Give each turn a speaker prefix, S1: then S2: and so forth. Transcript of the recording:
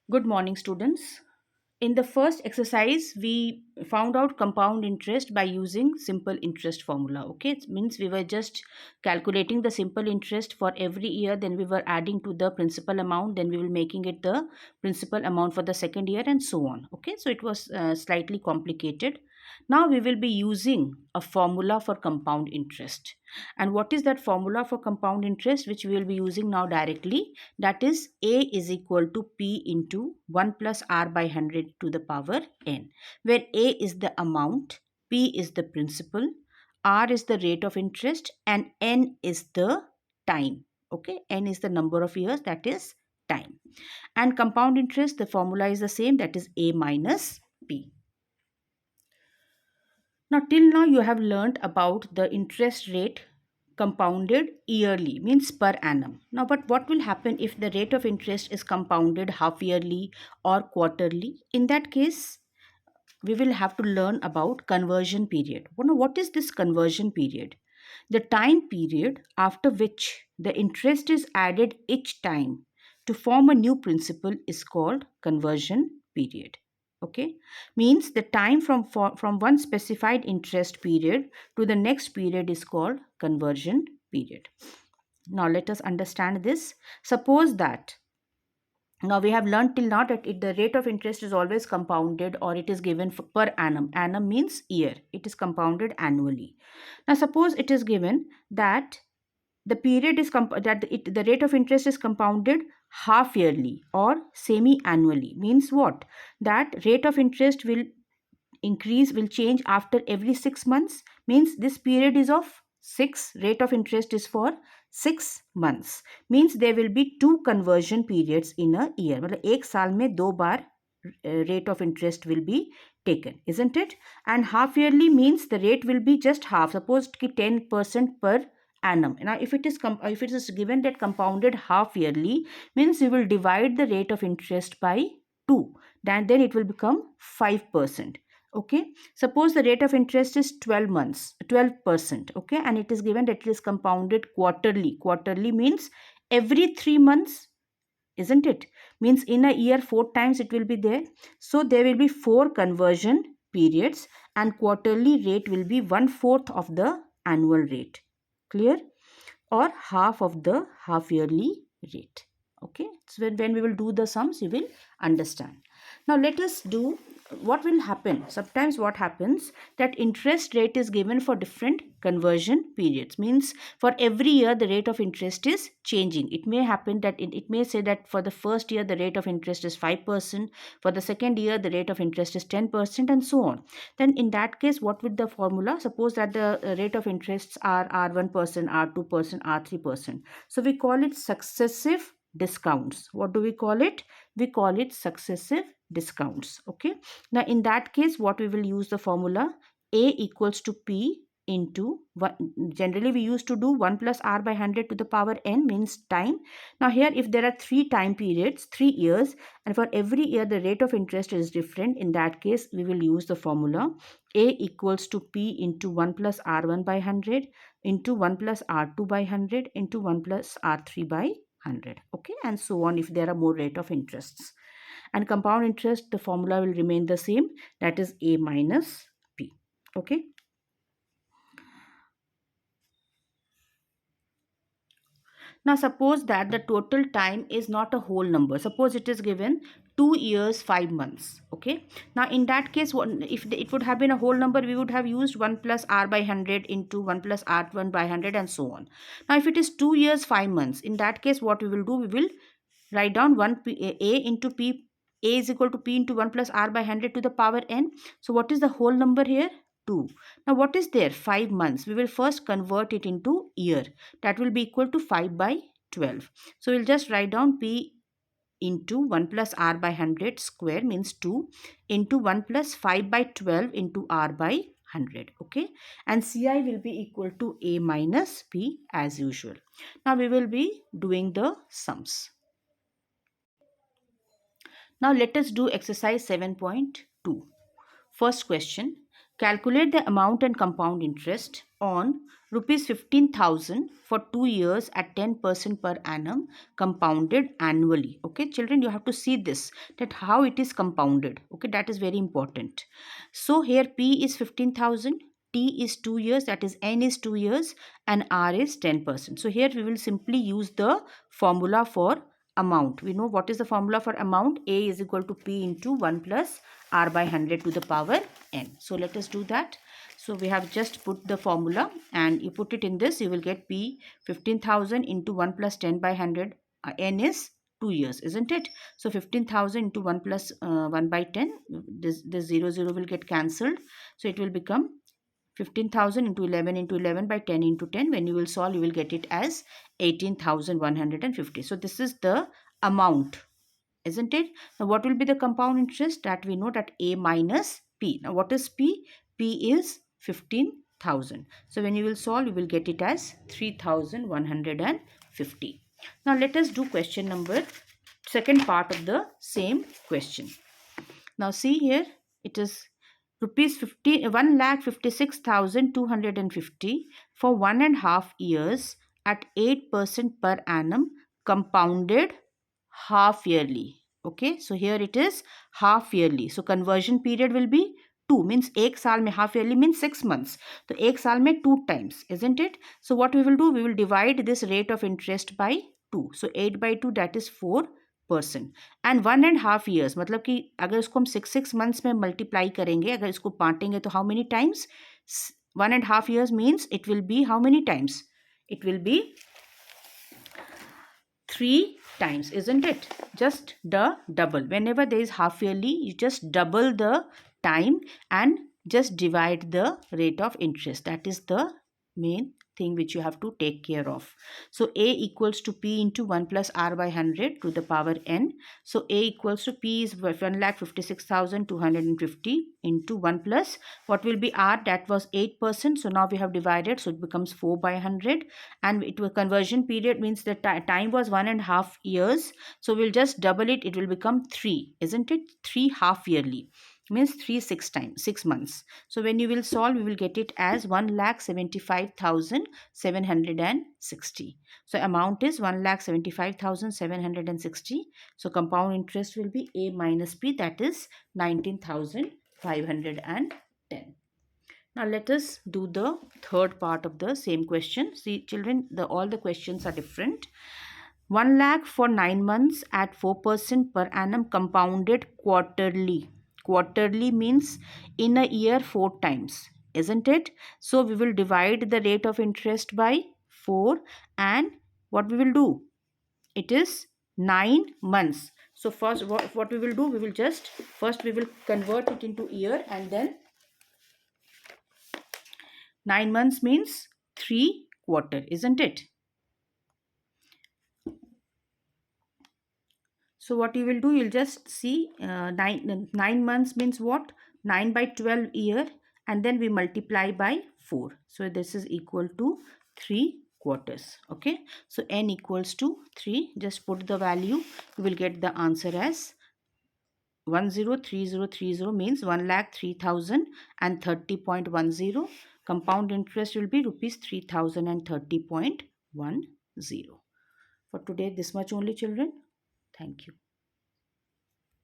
S1: Good morning, students. In the first exercise, we found out compound interest by using simple interest formula. Okay, it means we were just calculating the simple interest for every year, then we were adding to the principal amount, then we were making it the principal amount for the second year, and so on. Okay, so it was slightly complicated. Now we will be using a formula for compound interest. And what is that formula for compound interest, which we will be using now directly? That is A is equal to P into 1 plus R by 100 to the power n, where A is the amount, P is the principal, R is the rate of interest, and n is the time. Okay, n is the number of years, that is time. And compound interest, the formula is the same, that is A minus P. Now, till now, you have learned about the interest rate compounded yearly, means per annum. Now, but what will happen if the rate of interest is compounded half yearly or quarterly? In that case, we will have to learn about conversion period. Now, what is this conversion period? The time period after which the interest is added each time to form a new principal is called conversion period. Okay, means the time from one specified interest period to the next period is called conversion period. Now let us understand this. Suppose that now we have learned till now that the rate of interest is always compounded, or it is given per annum. Annum means year. It is compounded annually. Now suppose it is given that the period is the rate of interest is compounded half yearly or semi annually. Means what? That rate of interest will change after every 6 months. Means this period is of 6, rate of interest is for 6 months. Means there will be two conversion periods in a year. मतलब एक साल में दो बार rate of interest will be taken, isn't it? And half yearly means the rate will be just half. Suppose कि 10% per annum. Now if it is given that compounded half yearly, means you will divide the rate of interest by 2, then it will become 5%. Okay, suppose the rate of interest is 12 months 12%. Okay, and it is given that it is compounded quarterly means every 3 months, isn't it? Means in a year 4 times it will be there, so there will be 4 conversion periods, and quarterly rate will be 1/4 of the annual rate. Clear? Or half of the half yearly rate. Okay, so when we will do the sums, you will understand. Now let us do what will happen. Sometimes what happens, that interest rate is given for different conversion periods. Means for every year the rate of interest is changing. It may happen that it may say that for the first year the rate of interest is 5%, for the second year the rate of interest is 10%, and so on. Then in that case, what would the formula? Suppose that the rate of interests are R1%, R2%, R3%. So we call it successive discounts. What do we call it? We call it successive discounts. Okay, now in that case what we will use the formula A equals to P into one. Generally we used to do 1 plus R by 100 to the power n, means time. Now here if there are 3 time periods, 3 years, and for every year the rate of interest is different, in that case we will use the formula A equals to P into 1 plus R1 by 100 into 1 plus R2 by 100 into 1 plus R3 by 100. Okay, and so on if there are more rate of interests. And compound interest, the formula will remain the same, that is A minus P. Okay. Now suppose that the total time is not a whole number. Suppose it is given 2 years 5 months. Okay, now in that case, if it would have been a whole number, we would have used 1 plus R by 100 into 1 plus R1 by 100 and so on. Now if it is 2 years 5 months, in that case what we will do, we will write down A into P. A is equal to P into 1 plus R by 100 to the power n. So what is the whole number here? 2. Now what is there? 5 months. We will first convert it into year. That will be equal to 5 by 12. So we'll just write down P into 1 plus R by 100 square, means 2, into 1 plus 5 by 12 into R by 100. Okay, and Ci will be equal to A minus P as usual. Now we will be doing the sums. Now let us do exercise 7.2. First question, calculate the amount and compound interest on rupees 15,000 for 2 years at 10% per annum compounded annually. Okay children, you have to see this, that how it is compounded. Okay, that is very important. So here P is 15,000, T is 2 years, that is N is 2 years, and R is 10%. So here we will simply use the formula for amount. We know what is the formula for amount. A is equal to P into 1 plus R by 100 to the power N. So let us do that. So we have just put the formula and you put it in this, you will get P 15,000 into 1 plus 10 by 100. N is 2 years, isn't it? So 15,000 into 1 plus 1 by 10, this 0 0 will get cancelled. So it will become 15,000 into 11 by 10 into 10. When you will solve, you will get it as 18,150. So this is the amount, isn't it? Now what will be the compound interest? That we know, that A minus P. Now what is P? P is 15,000. So when you will solve, you will get it as 3,150. Now let us do question number, second part of the same question. Now see here, it is rupees 1,56,250 for 1.5 years at 8% per annum compounded half yearly. Okay, so here it is half yearly. So conversion period will be 2, means एक साल में, half yearly means 6 months. तो एक साल में 2 times, isn't it? So what we will do, we will divide this rate of interest by 2. So 8 by 2, that is 4%. And 1.5 years, मतलब कि अगर इसको हम 6 months में multiply करेंगे, अगर इसको बांटेंगे तो how many times? 1.5 years means it will be how many times? It will be 3 times, isn't it? Just the double. Whenever there is half yearly, you just double the time and just divide the rate of interest. That is the main thing which you have to take care of. So A equals to P into 1 plus R by 100 to the power N. So A equals to P is 1,56,250 into 1 plus, what will be R? That was 8%. So now we have divided, so it becomes 4 by 100. And it will, conversion period means the time was 1.5 years. So we'll just double it, it will become 3, isn't it? 3 half yearly means 3 6 months. So when you will solve, you will get it as 1,75,760. So amount is 1,75,760. So compound interest will be A minus P, that is 19,510. Now let us do the third part of the same question. See children, all the questions are different. 1 lakh for 9 months at 4% per annum compounded quarterly. Quarterly means in a year 4 times, isn't it? So we will divide the rate of interest by 4, and what we will do? It is 9 months. So first what we will do, we will just first we will convert it into year, and then 9 months means 3 quarter, isn't it? So what you will do, you'll just see 9 months means what? 9 by 12 year, and then we multiply by 4. So this is equal to 3 quarters. Okay, so n equals to 3. Just put the value, you will get the answer as 103030 means 1,03,030.10. Compound interest will be rupees 3,030.10. For today, this much only children. Thank you.